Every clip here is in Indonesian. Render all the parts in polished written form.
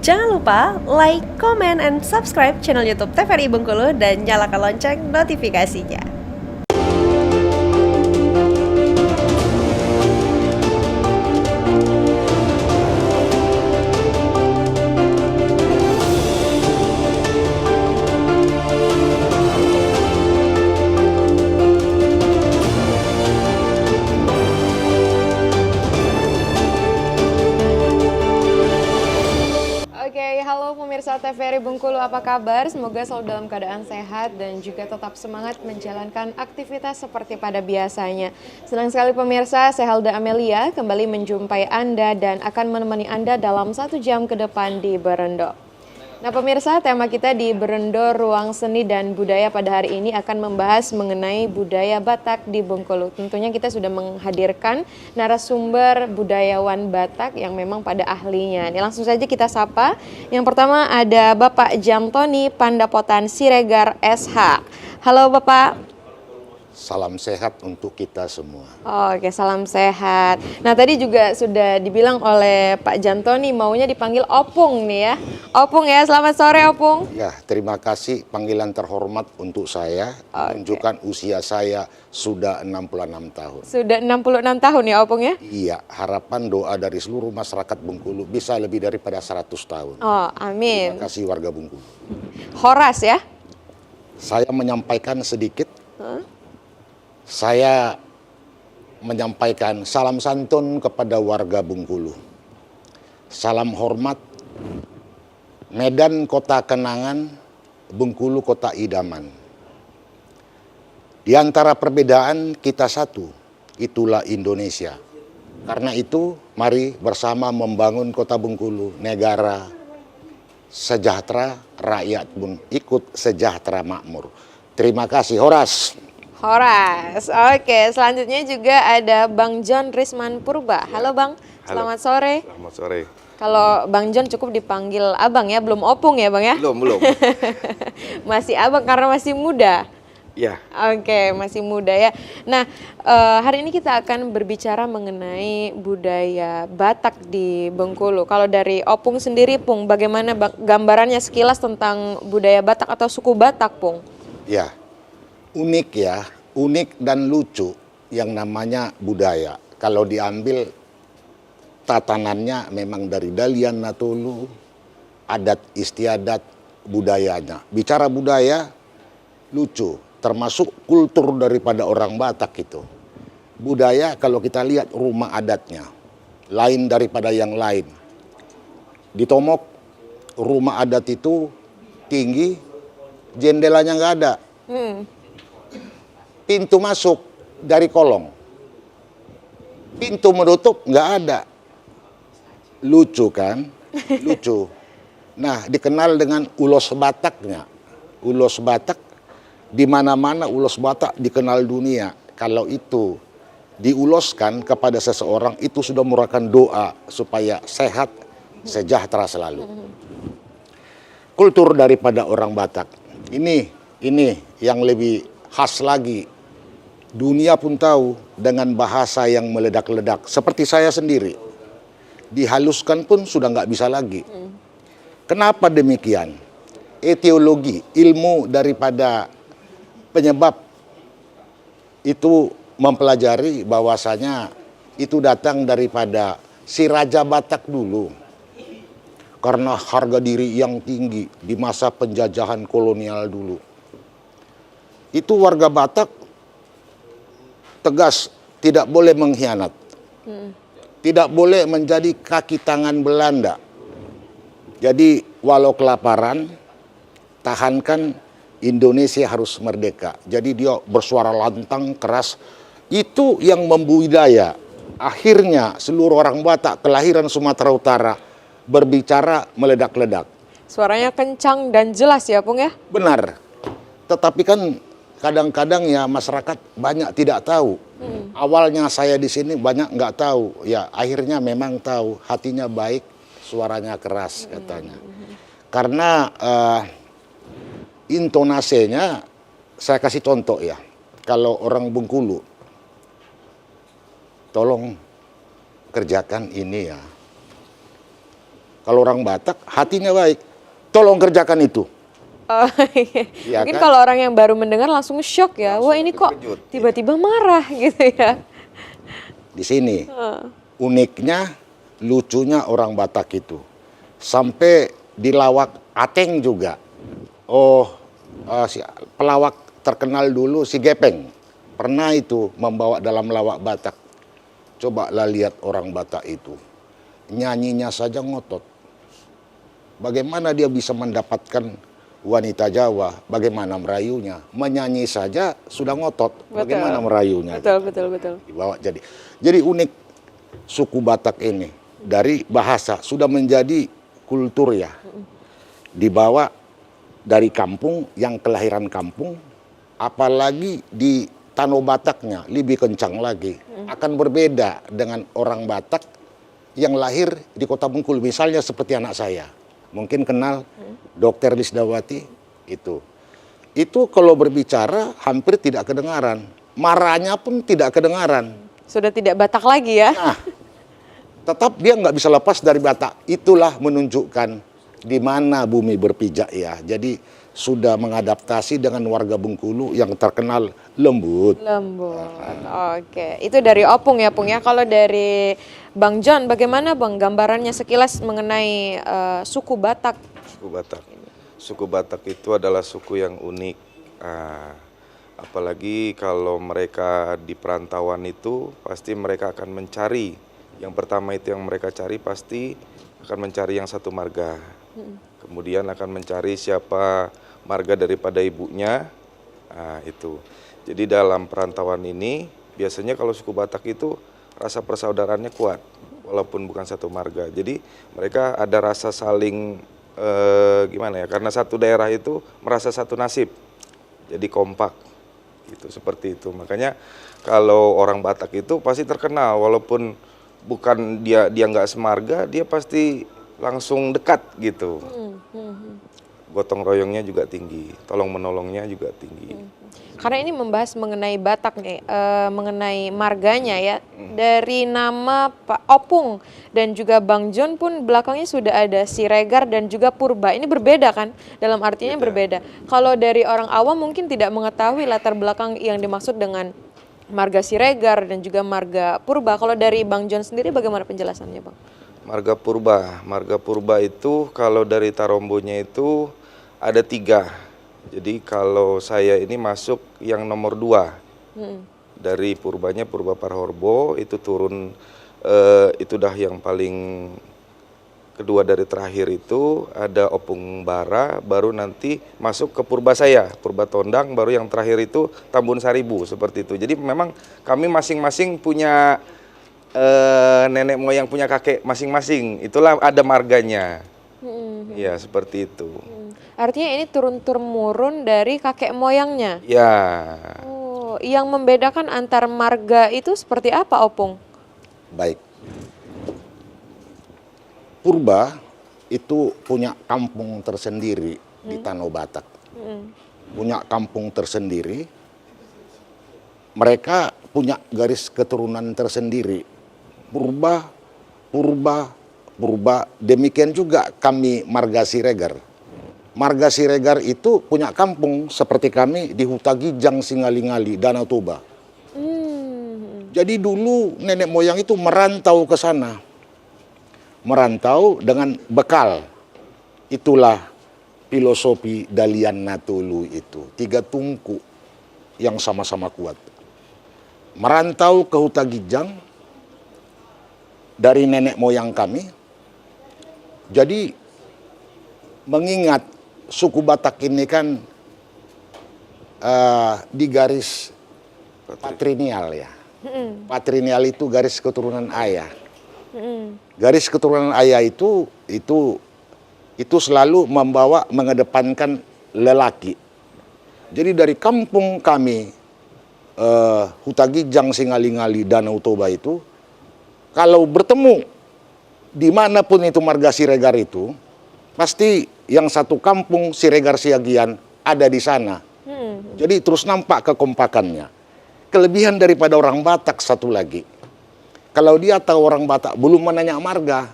Jangan lupa like, comment, and subscribe channel YouTube TVRI Bengkulu dan nyalakan lonceng notifikasinya. Oke, halo pemirsa TVRI Bengkulu, apa kabar? Semoga selalu dalam keadaan sehat dan juga tetap semangat menjalankan aktivitas seperti pada biasanya. Senang sekali pemirsa, saya Helda Amelia kembali menjumpai Anda dan akan menemani Anda dalam 1 jam ke depan di Berendo. Nah pemirsa, tema kita di Berendo Ruang Seni dan Budaya pada hari ini akan membahas mengenai budaya Batak di Bengkulu. Tentunya kita sudah menghadirkan narasumber budayawan Batak yang memang pada ahlinya. Ini langsung saja kita sapa. Yang pertama ada Bapak Jamtoni Pandapotan Siregar SH. Halo Bapak. Salam sehat untuk kita semua. Oke, salam sehat. Nah, tadi juga sudah dibilang oleh Pak Jantoni maunya dipanggil Opung nih ya. Opung ya, selamat sore Opung. Ya, terima kasih panggilan terhormat untuk saya. Menunjukkan usia saya sudah 66 tahun. Sudah 66 tahun ya Opung ya? Iya, harapan doa dari seluruh masyarakat Bengkulu bisa lebih daripada 100 tahun. Oh, amin. Terima kasih warga Bengkulu. Horas ya? Saya menyampaikan sedikit. Saya menyampaikan salam santun kepada warga Bengkulu. Salam hormat, Medan kota kenangan, Bengkulu kota idaman. Di antara perbedaan kita satu, itulah Indonesia. Karena itu, mari bersama membangun kota Bengkulu, negara sejahtera, rakyat pun ikut sejahtera makmur. Terima kasih, Horas. Horas. Oke, selanjutnya juga ada Bang John Risman Purba. Halo Bang, selamat sore. Selamat sore. Kalau Bang John cukup dipanggil Abang ya, belum Opung ya Bang ya? Belum. Masih Abang karena masih muda. Ya. Oke, masih muda ya. Nah, hari ini kita akan berbicara mengenai budaya Batak di Bengkulu. Kalau dari Opung sendiri, Pung, bagaimana gambarannya sekilas tentang budaya Batak atau suku Batak, Pung? Ya, unik dan lucu yang namanya budaya. Kalau diambil tatanannya memang dari Dalian Natolu, adat istiadat budayanya. Bicara budaya, lucu. Termasuk kultur daripada orang Batak itu. Budaya kalau kita lihat rumah adatnya, lain daripada yang lain. Di Tomok, rumah adat itu tinggi, jendelanya nggak ada. Pintu masuk dari kolong. Pintu menutup nggak ada. Lucu kan? Lucu. Nah, dikenal dengan ulos Bataknya. Ulos Batak, di mana-mana ulos Batak dikenal dunia. Kalau itu diuloskan kepada seseorang, itu sudah merupakan doa supaya sehat, sejahtera selalu. Kultur daripada orang Batak. Ini yang lebih khas lagi. Dunia pun tahu dengan bahasa yang meledak-ledak. Seperti saya sendiri. Dihaluskan pun sudah nggak bisa lagi. Kenapa demikian? Etiologi, ilmu daripada penyebab itu mempelajari bahwasanya itu datang daripada si Raja Batak dulu. Karena harga diri yang tinggi di masa penjajahan kolonial dulu. Itu warga Batak tegas, tidak boleh mengkhianat. Tidak boleh menjadi kaki tangan Belanda. Jadi walau kelaparan, tahankan, Indonesia harus merdeka. Jadi dia bersuara lantang, keras. Itu yang membudaya. Akhirnya seluruh orang Batak kelahiran Sumatera Utara berbicara meledak-ledak. Suaranya kencang dan jelas ya, Pung ya? Benar. Tetapi kan kadang-kadang ya masyarakat banyak tidak tahu. Awalnya saya di sini banyak nggak tahu. Ya akhirnya memang tahu. Hatinya baik, suaranya keras katanya. Karena intonasinya, saya kasih contoh ya. Kalau orang Bengkulu, tolong kerjakan ini ya. Kalau orang Batak hatinya baik, tolong kerjakan itu. Oh, iya. Iya Mungkin kan? kalau orang yang baru mendengar langsung shock ya. Wah, ini kok terkejut, tiba-tiba marah gitu ya. Di sini uniknya, lucunya orang Batak itu. Sampai di lawak Ateng juga. Si pelawak terkenal dulu si Gepeng. Pernah itu membawa dalam lawak Batak. Cobalah lihat orang Batak itu. Nyanyinya saja ngotot. Bagaimana dia bisa mendapatkan wanita Jawa, bagaimana merayunya. Menyanyi saja sudah ngotot, bagaimana merayunya. Betul. Dibawa jadi unik suku Batak ini. Dari bahasa sudah menjadi kultur ya. Dibawa dari kampung, yang kelahiran kampung, apalagi di Tano Bataknya lebih kencang lagi. Akan berbeda dengan orang Batak yang lahir di Kota Bengkulu. Misalnya seperti anak saya. Mungkin kenal Dr. Lisdawati itu. Itu kalau berbicara hampir tidak kedengaran. Marahnya pun tidak kedengaran. Sudah tidak Batak lagi ya. Nah, tetap dia nggak bisa lepas dari Batak. Itulah menunjukkan di mana bumi berpijak ya. Jadi sudah mengadaptasi dengan warga Bengkulu yang terkenal lembut. Oke. Itu dari Opung ya, Pung ya. Kalau dari Bang John, bagaimana Bang gambarannya sekilas mengenai suku Batak? Suku Batak. Suku Batak itu adalah suku yang unik. Apalagi kalau mereka di perantauan itu pasti mereka akan mencari. Yang pertama itu yang mereka cari pasti akan mencari yang satu marga. Kemudian akan mencari siapa marga daripada ibunya. Itu. Jadi dalam perantauan ini biasanya kalau suku Batak itu rasa persaudaraannya kuat walaupun bukan satu marga. Jadi mereka ada rasa saling gimana ya? Karena satu daerah itu merasa satu nasib. Jadi kompak. Gitu seperti itu. Makanya kalau orang Batak itu pasti terkenal walaupun bukan dia nggak semarga, dia pasti langsung dekat gitu. Gotong royongnya juga tinggi, tolong menolongnya juga tinggi. Karena ini membahas mengenai Batak nih, mengenai marganya ya. Dari nama Pak Opung dan juga Bang John pun belakangnya sudah ada Siregar dan juga Purba. Ini berbeda kan? Dalam artinya berbeda. Kalau dari orang awam mungkin tidak mengetahui latar belakang yang dimaksud dengan marga Siregar dan juga marga Purba. Kalau dari Bang John sendiri bagaimana penjelasannya, Bang? Marga Purba itu kalau dari Tarombonya itu ada 3. Jadi kalau saya ini masuk yang nomor 2. Dari Purbanya, Purba Parhorbo, itu turun, itu dah yang paling kedua dari terakhir itu, ada Opung Bara, baru nanti masuk ke Purba saya, Purba Tondang, baru yang terakhir itu Tambun Saribu, seperti itu. Jadi memang kami masing-masing punya nenek moyang, punya kakek masing-masing, itulah ada marganya. Ya, seperti itu. Artinya ini turun-temurun dari kakek moyangnya? Ya. Oh, yang membedakan antar marga itu seperti apa, Opung? Baik. Purba itu punya kampung tersendiri di Tanah Batak. Punya kampung tersendiri. Mereka punya garis keturunan tersendiri. Purba. Demikian juga kami marga Siregar. Marga Siregar itu punya kampung seperti kami di Hutagijang, Singalingali, Danau Toba. Jadi dulu nenek moyang itu merantau ke sana. Merantau dengan bekal. Itulah filosofi Dalian Natulu itu. 3 tungku yang sama-sama kuat. Merantau ke Hutagijang dari nenek moyang kami. Jadi mengingat suku Batak ini kan di garis patrinial ya. Patrinial itu garis keturunan ayah. Garis keturunan ayah itu selalu mengedepankan lelaki. Jadi dari kampung kami Hutagijang, Singalingali, Danau Toba itu, kalau bertemu dimanapun itu marga Siregar itu, pasti yang satu kampung Siregar Siagian ada di sana. Jadi terus nampak kekompakannya. Kelebihan daripada orang Batak satu lagi. Kalau dia tahu orang Batak belum menanya marga,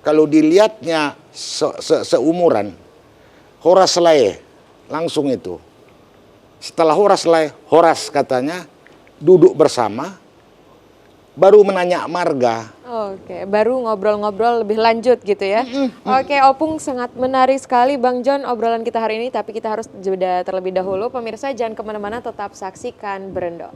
kalau dilihatnya seumuran, Horas Lae langsung itu. Setelah Horas katanya duduk bersama, baru menanya marga. Oke, baru ngobrol-ngobrol lebih lanjut gitu ya. Oke, Opung, sangat menarik sekali Bang John obrolan kita hari ini, tapi kita harus jeda terlebih dahulu. Pemirsa jangan kemana-mana, tetap saksikan Berendo.